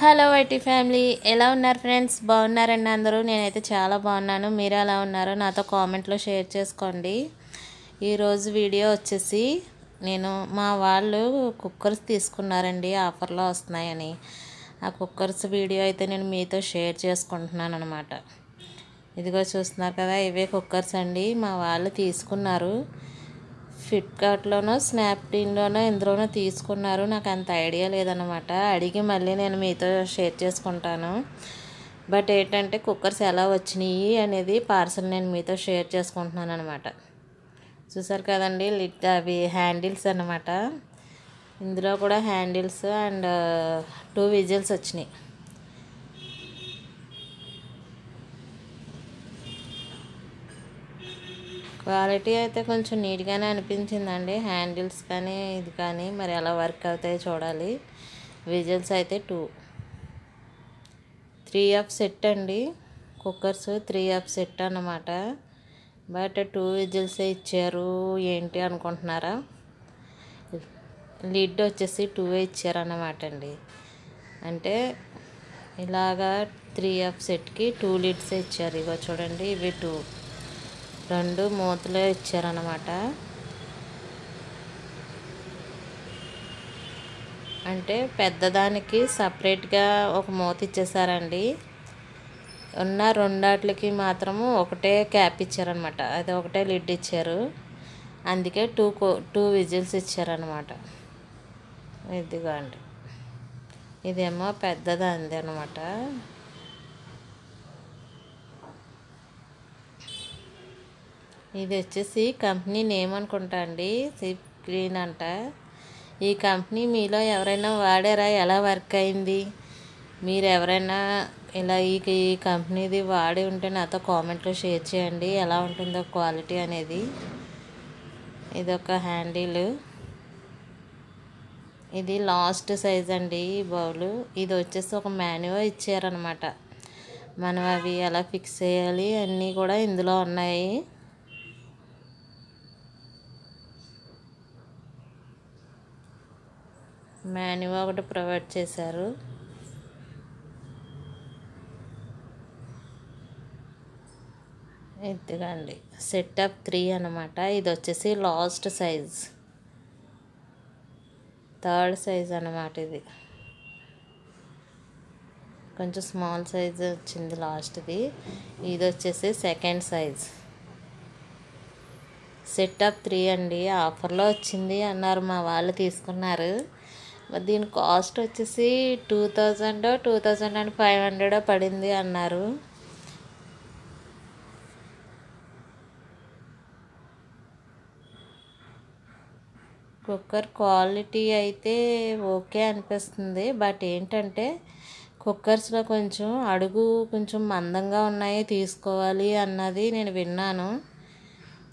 Hello IT family, ఎలా ఉన్నారు friends? బాగున్నారండి అందరూ? నేనైతే చాలా బాగున్నాను. మీరు ఎలా ఉన్నారో నాతో కామెంట్లో షేర్ చేసుకోండి. ఈరోజు వీడియో వచ్చేసి మా వాళ్ళు కుక్కర్స్ తీసుకున్నారండి, ఆఫర్లో వస్తున్నాయని. ఆ కుక్కర్స్ వీడియో అయితే నేను మీతో షేర్ చేసుకుంటున్నాను అనమాట. ఇదిగో చూస్తున్నారు కదా, ఇవే కుక్కర్స్ అండి. మా వాళ్ళు తీసుకున్నారు, ఫ్లిప్కార్ట్లోనో స్నాప్డీల్లోనో ఇందులోనో తీసుకున్నారు. నాకు అంత ఐడియా లేదనమాట. అడిగి మళ్ళీ నేను మీతో షేర్ చేసుకుంటాను. బట్ ఏంటంటే కుక్కర్స్ ఎలా వచ్చినాయి అనేది పార్సల్ నేను మీతో షేర్ చేసుకుంటున్నాను అనమాట. చూసారు కదండి, అవి హ్యాండిల్స్ అనమాట. ఇందులో కూడా హ్యాండిల్స్ అండ్ 2 విజిల్స్ వచ్చినాయి. క్వాలిటీ అయితే కొంచెం నీట్గానే అనిపించిందండి. హ్యాండిల్స్ కానీ ఇది కానీ మరి ఎలా వర్క్ అవుతాయో చూడాలి. విజిల్స్ అయితే 2, 3 సెట్ అండి. కుక్కర్స్ 3 సెట్ అన్నమాట. బట్ 2 విజిల్సే ఇచ్చారు. ఏంటి అనుకుంటున్నారా? లిడ్ వచ్చేసి 2 ఇచ్చారన్నమాట అండి. అంటే ఇలాగా 3 సెట్కి 2 లిడ్స్ ఇచ్చారు. ఇగో చూడండి, ఇవి 2 మూతలే ఇచ్చారన్నమాట. అంటే పెద్దదానికి సపరేట్గా ఒక మూత ఇచ్చేసారండి. ఉన్న రెండాట్లకి మాత్రము ఒకటే క్యాప్ ఇచ్చారనమాట. అది ఒకటే లిడ్ ఇచ్చారు. అందుకే 2 విజిల్స్ ఇచ్చారనమాట. ఇదిగో అండి, ఇదేమో పెద్దది అనమాట. ఇది వచ్చేసి కంపెనీ నేమ్ అనుకుంటా అండి, సిప్ గ్రీన్ అంట. ఈ కంపెనీ మీలో ఎవరైనా వాడారా? ఎలా వర్క్ అయింది? మీరు ఎవరైనా ఇలా ఈ కంపెనీది వాడి ఉంటే నాతో కామెంట్లో షేర్ చేయండి, ఎలా ఉంటుందో క్వాలిటీ అనేది. ఇదొక హ్యాండిల్, ఇది లాస్ట్ సైజ్ అండి ఈ బౌలు. ఇది వచ్చేసి ఒక మాన్యువల్ ఇచ్చారనమాట. మనం అవి ఎలా ఫిక్స్ చేయాలి అన్నీ కూడా ఇందులో ఉన్నాయి. మాన్యువల్ ఒకటి ప్రొవైడ్ చేశారు. ఇదిగండి, సెటప్ 3 అనమాట. ఇది వచ్చేసి లాస్ట్ సైజ్, 3rd సైజ్ అనమాట. ఇది కొంచెం స్మాల్ సైజ్ వచ్చింది లాస్ట్ది. ఇది వచ్చేసి 2nd సైజ్. సెటప్ 3 అండి. ఆఫర్లో వచ్చింది అన్నారు, మా వాళ్ళు తీసుకున్నారు. దీని కాస్ట్ వచ్చేసి 2000 2500 పడింది అన్నారు. కుక్కర్ క్వాలిటీ అయితే ఓకే అనిపిస్తుంది. బట్ ఏంటంటే కుక్కర్స్లో కొంచెం అడుగు కొంచెం మందంగా ఉన్నాయి, తీసుకోవాలి అన్నది నేను విన్నాను.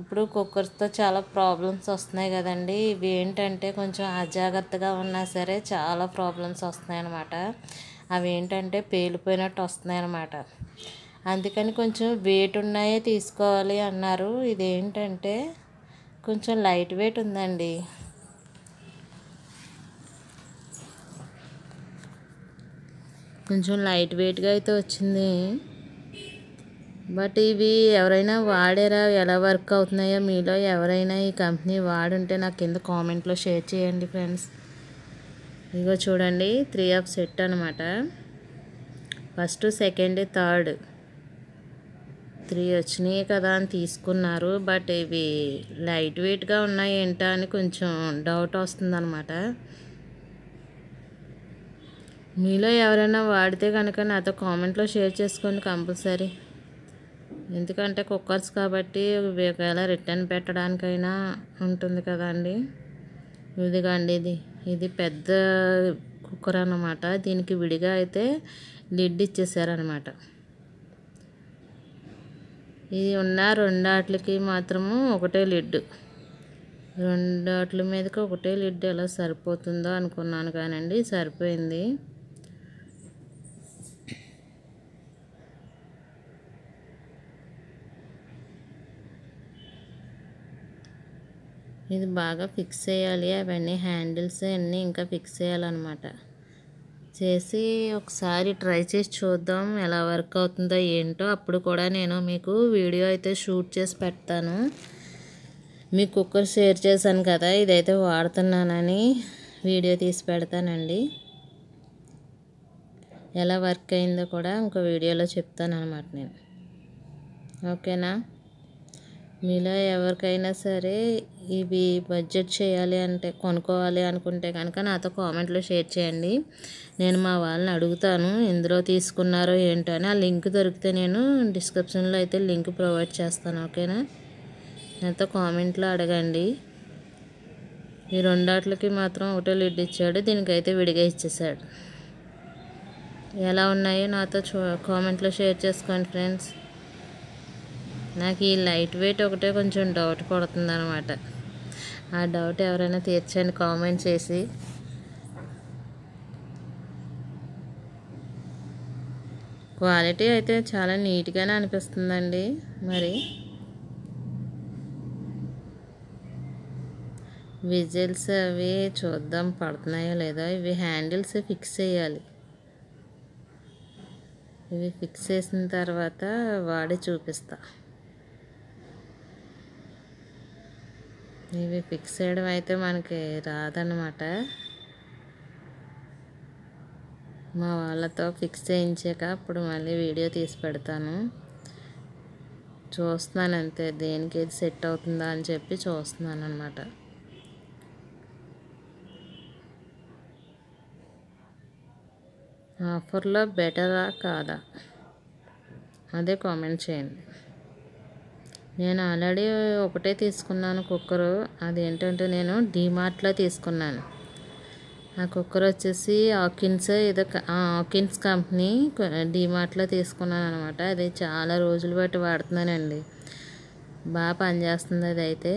ఇప్పుడు కుక్కర్స్తో చాలా ప్రాబ్లమ్స్ వస్తున్నాయి కదండి. ఇవి ఏంటంటే కొంచెం అజాగ్రత్తగా ఉన్నా సరే చాలా ప్రాబ్లమ్స్ వస్తున్నాయి అన్నమాట. అవి ఏంటంటే పేలిపోయినట్టు వస్తున్నాయి అన్నమాట. అందుకని కొంచెం వెయిట్ ఉన్నాయే తీసుకోవాలి అన్నారు. ఇదేంటంటే కొంచెం లైట్ వెయిట్ ఉందండి. కొంచెం లైట్ వెయిట్గా అయితే వచ్చింది. బట్ ఇవి ఎవరైనా వాడారా? ఎలా వర్క్ అవుతున్నాయో మీలో ఎవరైనా ఈ కంపెనీ వాడుంటే నాకు కింద కామెంట్లో షేర్ చేయండి ఫ్రెండ్స్. ఇగో చూడండి, 3 సెట్ అనమాట. ఫస్ట్, సెకండ్, థర్డ్ 3 వచ్చినాయి కదా అని తీసుకున్నారు. బట్ ఇవి లైట్ వెయిట్గా ఉన్నాయి ఏంటా అని కొంచెం డౌట్ వస్తుందన్నమాట. మీలో ఎవరైనా వాడితే కనుక నాతో కామెంట్లో షేర్ చేసుకోండి కంపల్సరీ. ఎందుకంటే కుక్కర్స్ కాబట్టి ఒకవేళ రిటర్న్ పెట్టడానికైనా ఉంటుంది కదండి. ఇదిగండి, ఇది పెద్ద కుక్కర్ అన్నమాట. దీనికి విడిగా అయితే లిడ్ ఇచ్చేసారనమాట. ఇది ఉన్న 2 వాటికి మాత్రము ఒకటే లిడ్. 2 వాటి మీదకి ఒకటే లిడ్ ఎలా సరిపోతుందో అనుకున్నాను కానండి, సరిపోయింది. ఇది బాగా ఫిక్స్ చేయాలి. అవన్నీ హ్యాండిల్స్ అన్నీ ఇంకా ఫిక్స్ చేయాలన్నమాట. చేసి ఒకసారి ట్రై చేసి చూద్దాం ఎలా వర్క్ అవుతుందో ఏంటో. అప్పుడు కూడా నేను మీకు వీడియో అయితే షూట్ చేసి పెడతాను. మీ కుక్కర్ షేర్ చేశాను కదా, ఇదైతే వాడుతున్నానని వీడియో తీసి పెడతానండి. ఎలా వర్క్ అయిందో కూడా ఇంకో వీడియోలో చెప్తాను అన్నమాట నేను. ఓకేనా? మీలో ఎవరికైనా సరే ఇవి బడ్జెట్ చేయాలి అంటే, కొనుక్కోవాలి అనుకుంటే కనుక నాతో కామెంట్లో షేర్ చేయండి. నేను మా వాళ్ళని అడుగుతాను ఎందులో తీసుకున్నారో ఏంటో అని. ఆ లింక్ దొరికితే నేను డిస్క్రిప్షన్లో అయితే లింక్ ప్రొవైడ్ చేస్తాను. ఓకేనా? నాతో కామెంట్లో అడగండి. ఈ రెండాట్లకి మాత్రం ఒకటే లిడ్ ఇచ్చాడు, దీనికైతే విడిగా ఇచ్చేసాడు. ఎలా ఉన్నాయో నాతో కామెంట్లో షేర్ చేసుకోండి ఫ్రెండ్స్. నాకు ఈ లైట్ వెయిట్ ఒకటే కొంచెం డౌట్ పడుతుంది అనమాట. ఆ డౌట్ ఎవరైనా తీర్చండి కామెంట్ చేసి. క్వాలిటీ అయితే చాలా నీట్గానే అనిపిస్తుందండి. మరి విజిల్స్ అవి చూద్దాం పడుతున్నాయో లేదో. ఇవి హ్యాండిల్స్ ఫిక్స్ చేయాలి. ఇవి ఫిక్స్ చేసిన తర్వాత వాడి చూపిస్తా. ఇవి ఫిక్స్ చేయడం అయితే మనకి రాదన్నమాట. మా వాళ్ళతో ఫిక్స్ చేయించాక అప్పుడు మళ్ళీ వీడియో తీసి పెడతాను. చూస్తున్నాను అంతే, దేనికి ఏది సెట్ అవుతుందా అని చెప్పి చూస్తున్నాను అన్నమాట. ఆఫర్లో బెటరా కాదా అదే కామెంట్ చేయండి. నేను ఆల్రెడీ ఒకటే తీసుకున్నాను కుక్కరు. అదేంటంటే నేను డీమార్ట్లో తీసుకున్నాను. ఆ కుక్కర్ వచ్చేసి ఆకిన్స్, ఏదో ఆకిన్స్ కంపెనీ డీమార్ట్లో తీసుకున్నాను అనమాట. అది చాలా రోజులు బట్టి వాడుతున్నానండి. బాగా పనిచేస్తుంది అది అయితే.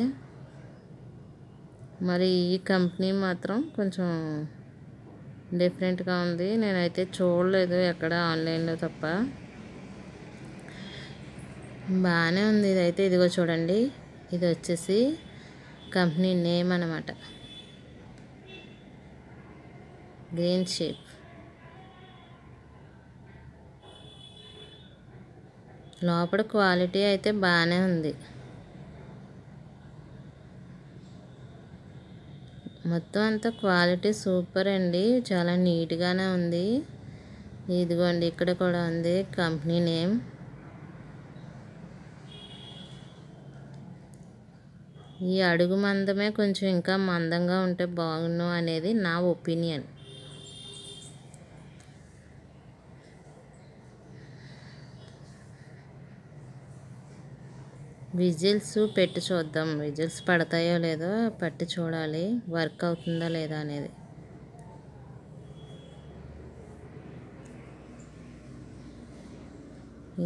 మరి ఈ కంపెనీ మాత్రం కొంచెం డిఫరెంట్గా ఉంది. నేనైతే చూడలేదు ఎక్కడ ఆన్లైన్లో తప్ప. బాగానే ఉంది ఇదైతే. ఇదిగో చూడండి, ఇది వచ్చేసి కంపెనీ నేమ్ అన్నమాట, గ్రీన్ షేప్. లోపల క్వాలిటీ అయితే బాగానే ఉంది. మొత్తం అంతా క్వాలిటీ సూపర్ అండి, చాలా నీట్గానే ఉంది. ఇదిగోండి ఇక్కడ కూడా ఉంది కంపెనీ నేమ్. ఈ అడుగు మందమే కొంచెం ఇంకా మందంగా ఉంటే బాగుండు అనేది నా ఒపీనియన్. విజిల్స్ పెట్టి చూద్దాం. విజిల్స్ పడతాయో లేదో పట్టి చూడాలి, వర్క్ అవుతుందా లేదా అనేది.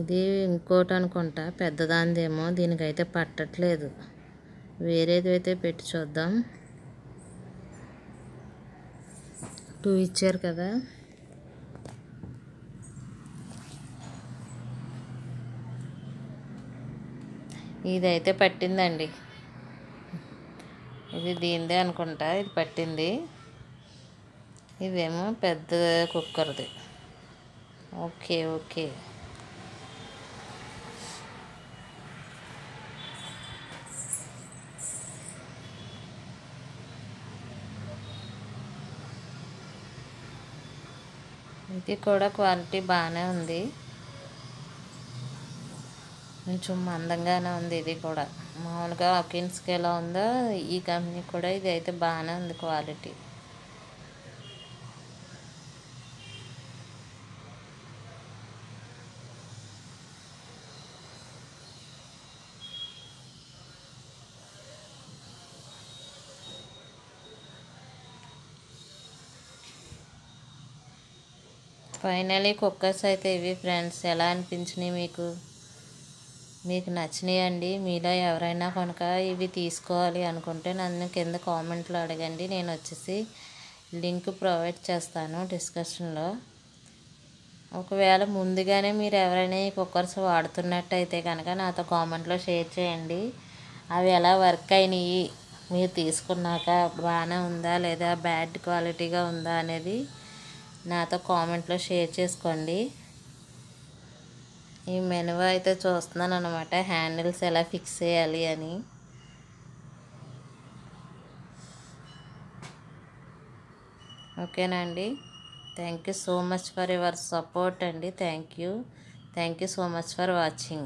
ఇది ఇంకోటి అనుకుంటా, పెద్దదాందేమో. దీనికైతే పట్టట్లేదు. వేరేది అయితే పెట్టి చూద్దాం. 2 ఇచ్చారు కదా. ఇదైతే పట్టిందండి. ఇది దీనిదే అనుకుంటా, ఇది పట్టింది. ఇదేమో పెద్ద కుక్కర్ది. Okay okay. ఇది కూడా క్వాలిటీ బాగానే ఉంది, కొంచెం మందంగానే ఉంది. ఇది కూడా మామూలుగా ఆకిన్స్కి ఎలా ఉందో ఈ కంపెనీ కూడా ఇది అయితే బాగానే ఉంది క్వాలిటీ. ఫైనలీ కుక్కర్స్ అయితే ఇవి ఫ్రెండ్స్. ఎలా అనిపించినాయి మీకు నచ్చినాయండి? మీలో ఎవరైనా కనుక ఇవి తీసుకోవాలి అనుకుంటే నన్ను కింద కామెంట్లో అడగండి. నేను వచ్చేసి లింక్ ప్రొవైడ్ చేస్తాను డిస్క్రిప్షన్లో. ఒకవేళ ముందుగానే మీరు ఎవరైనా ఈ కుక్కర్స్ వాడుతున్నట్టయితే కనుక నాతో కామెంట్లో షేర్ చేయండి. అవి ఎలా వర్క్ అయినాయి, మీరు తీసుకున్నాక బాగానే ఉందా లేదా, బ్యాడ్ క్వాలిటీగా ఉందా అనేది నాతో కామెంట్లో షేర్ చేసుకోండి. ఈ మెనూ అయితే చూస్తున్నాను అనమాట, హ్యాండిల్స్ ఎలా ఫిక్స్ చేయాలి అని. ఓకేనా అండి. Thank you so much for your support అండి. Thank you so much for watching.